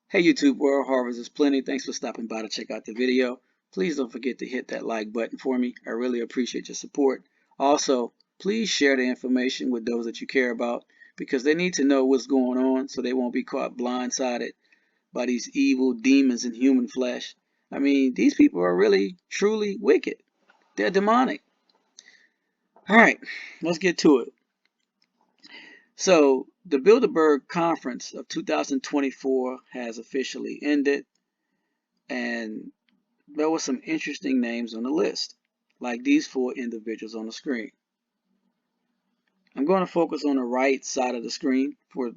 Hey YouTube world, Harvest is plenty. Thanks for stopping by to check out the video. Please don't forget to hit that like button for me. I really appreciate your support. Also, please share the information with those that you care about because they need to know what's going on so they won't be caught blindsided by these evil demons in human flesh. I mean, these people are really, truly wicked. They're demonic. All right, let's get to it. So, the Bilderberg Conference of 2024 has officially ended, and there were some interesting names on the list, like these four individuals on the screen. I'm going to focus on the right side of the screen for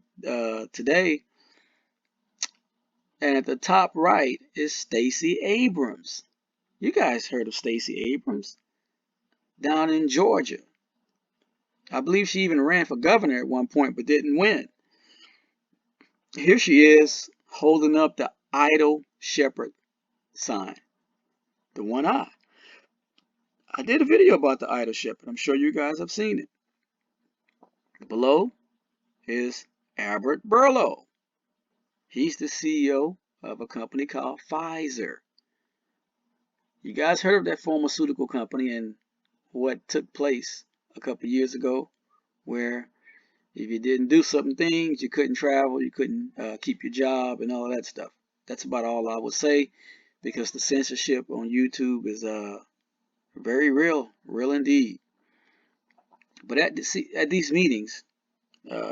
today, and at the top right is Stacey Abrams. You guys heard of Stacey Abrams down in Georgia. I believe she even ran for governor at one point but didn't win. Here she is holding up the idle shepherd sign, the one eye. I did a video about the idle shepherd. I'm sure you guys have seen it. Below is Albert Bourla. He's the CEO of a company called Pfizer. You guys heard of that pharmaceutical company and what took place a couple of years ago, where if you didn't do certain things, you couldn't travel, you couldn't keep your job, and all of that stuff. That's about all I would say, because the censorship on YouTube is very real, real indeed. But at these meetings,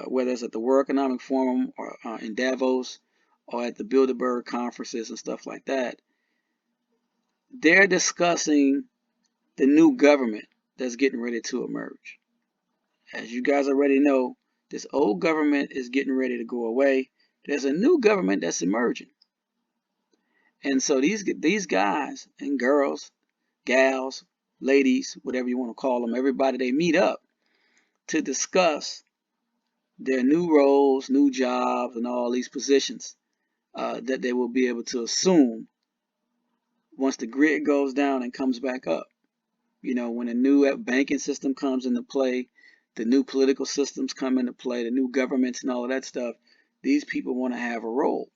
whether it's at the World Economic Forum or in Davos or at the Bilderberg conferences and stuff like that, they're discussing the new government that's getting ready to emerge. As you guys already know, this old government is getting ready to go away. There's a new government that's emerging. And so these guys and girls, gals, ladies, whatever you want to call them, everybody, they meet up to discuss their new roles, new jobs, and all these positions that they will be able to assume once the grid goes down and comes back up. You know, when a new banking system comes into play, the new political systems come into play, the new governments and all of that stuff, these people want to have a role.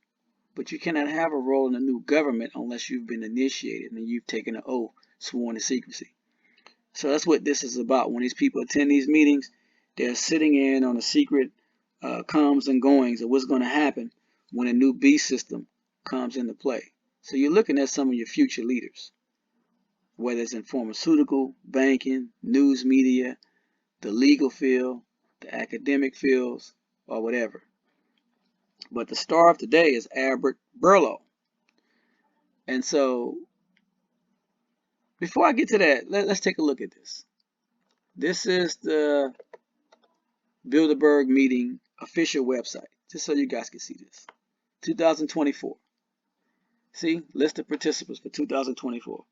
But you cannot have a role in a new government unless you've been initiated and you've taken an oath sworn to secrecy. So that's what this is about. When these people attend these meetings, they're sitting in on the secret comes and goings of what's going to happen when a new beast system comes into play. So you're looking at some of your future leaders, whether it's in pharmaceutical, banking, news media, the legal field, the academic fields, or whatever. But the star of today is Albert Bourla. And so before I get to that, let's take a look at this. This is the Bilderberg meeting official website, just so you guys can see this. 2024. See, list of participants for 2024.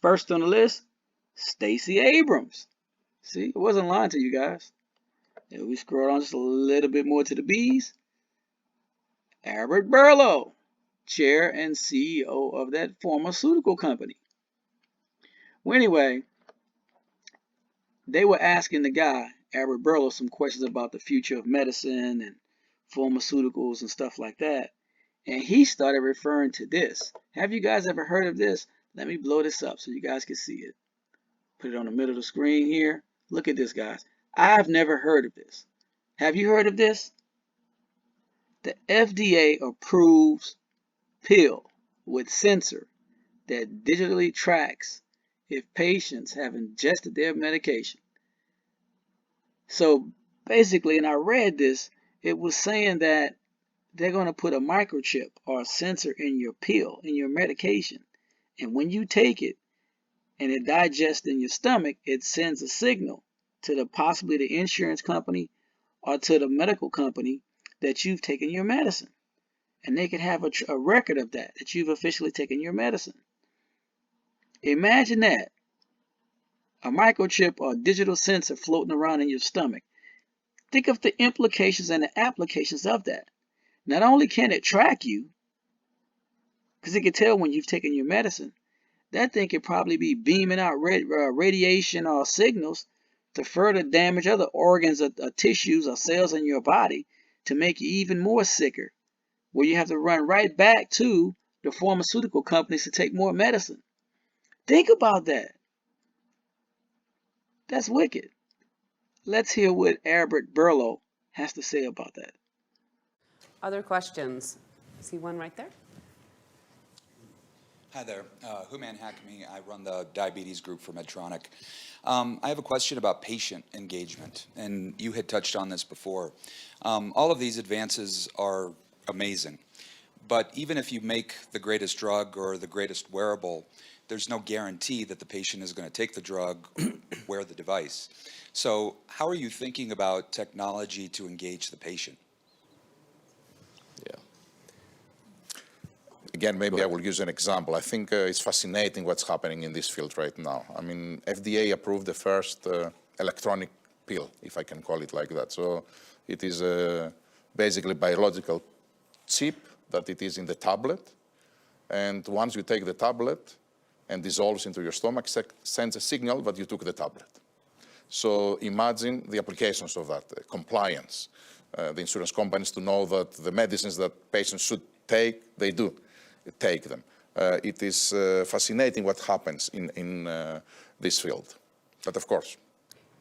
First on the list, Stacey Abrams. See, it wasn't lying to you guys. If we scroll on just a little bit more to the B's, Albert Bourla, chair and CEO of that pharmaceutical company. Well, anyway, they were asking the guy, Albert Bourla, some questions about the future of medicine and pharmaceuticals and stuff like that. And he started referring to this. Have you guys ever heard of this? Let me blow this up so you guys can see it. Put it on the middle of the screen here. Look at this, guys. I've never heard of this. Have you heard of this? The FDA approves pill with sensor that digitally tracks if patients have ingested their medication. So basically, and I read this, it was saying that they're going to put a microchip or a sensor in your pill, in your medication. And when you take it and it digests in your stomach, it sends a signal to possibly the insurance company or to the medical company that you've taken your medicine. And they can have a record of that you've officially taken your medicine. Imagine that. A microchip or digital sensor floating around in your stomach. Think of the implications and the applications of that. Not only can it track you, because it can tell when you've taken your medicine, that thing could probably be beaming out radiation or signals to further damage other organs or tissues or cells in your body to make you even more sicker where you have to run right back to the pharmaceutical companies to take more medicine. Think about that. That's wicked. Let's hear what Albert Burlow has to say about that. Other questions? See one right there? Hi there, Human Hakami. I run the diabetes group for Medtronic. I have a question about patient engagement, and you had touched on this before. All of these advances are amazing, but even if you make the greatest drug or the greatest wearable, there's no guarantee that the patient is going to take the drug, wear the device. So how are you thinking about technology to engage the patient? Again, maybe I will use an example. I think it's fascinating what's happening in this field right now. I mean, FDA approved the first electronic pill, if I can call it like that. So it is basically biological chip that it is in the tablet. And once you take the tablet and dissolves into your stomach, sends a signal that you took the tablet. So imagine the applications of that, compliance. The insurance companies to know that the medicines that patients should take, they do take them. It is fascinating what happens in this field. But of course,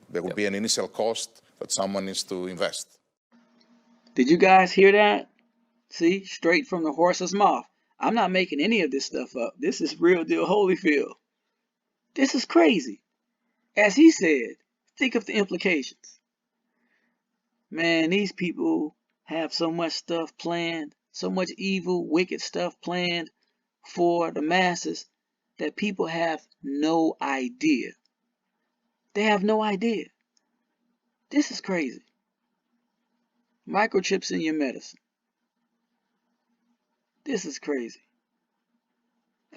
there will be an initial cost that someone needs to invest. Did you guys hear that? See, straight from the horse's mouth. I'm not making any of this stuff up. This is real deal Holyfield. This is crazy. As he said, think of the implications. Man, these people have so much stuff planned, so much evil, wicked stuff planned for the masses that people have no idea. They have no idea. This is crazy. Microchips in your medicine. This is crazy.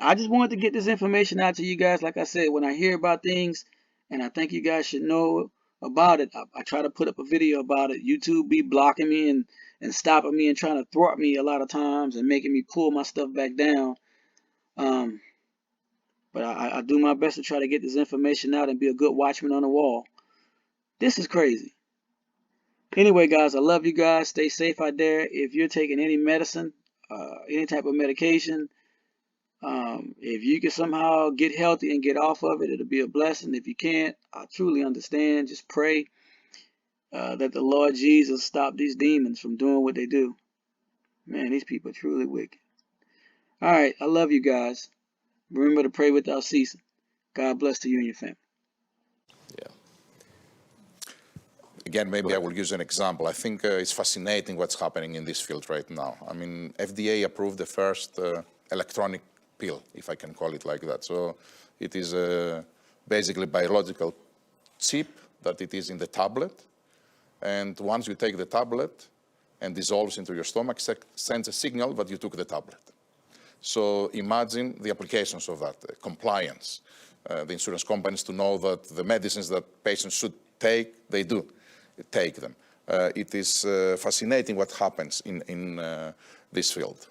I just wanted to get this information out to you guys. Like I said, when I hear about things and I think you guys should know about it, I try to put up a video about it. YouTube be blocking me and stopping me and trying to thwart me a lot of times and making me pull my stuff back down. But I do my best to try to get this information out and be a good watchman on the wall. This is crazy. Anyway, guys, I love you guys. Stay safe out there. If you're taking any medicine, any type of medication, if you can somehow get healthy and get off of it, it'll be a blessing. If you can't, I truly understand. Just pray that the Lord Jesus stop these demons from doing what they do. Man, these people are truly wicked. All right, I love you guys. Remember to pray without ceasing. God bless to you and your family. Again, maybe I will use an example. I think it's fascinating what's happening in this field right now. I mean, FDA approved the first electronic pill, if I can call it like that. So it is basically biological chip that it is in the tablet. And once you take the tablet and dissolves into your stomach, sends a signal that you took the tablet. So imagine the applications of that, compliance. The insurance companies to know that the medicines that patients should take, they do take them. It is fascinating what happens in this field.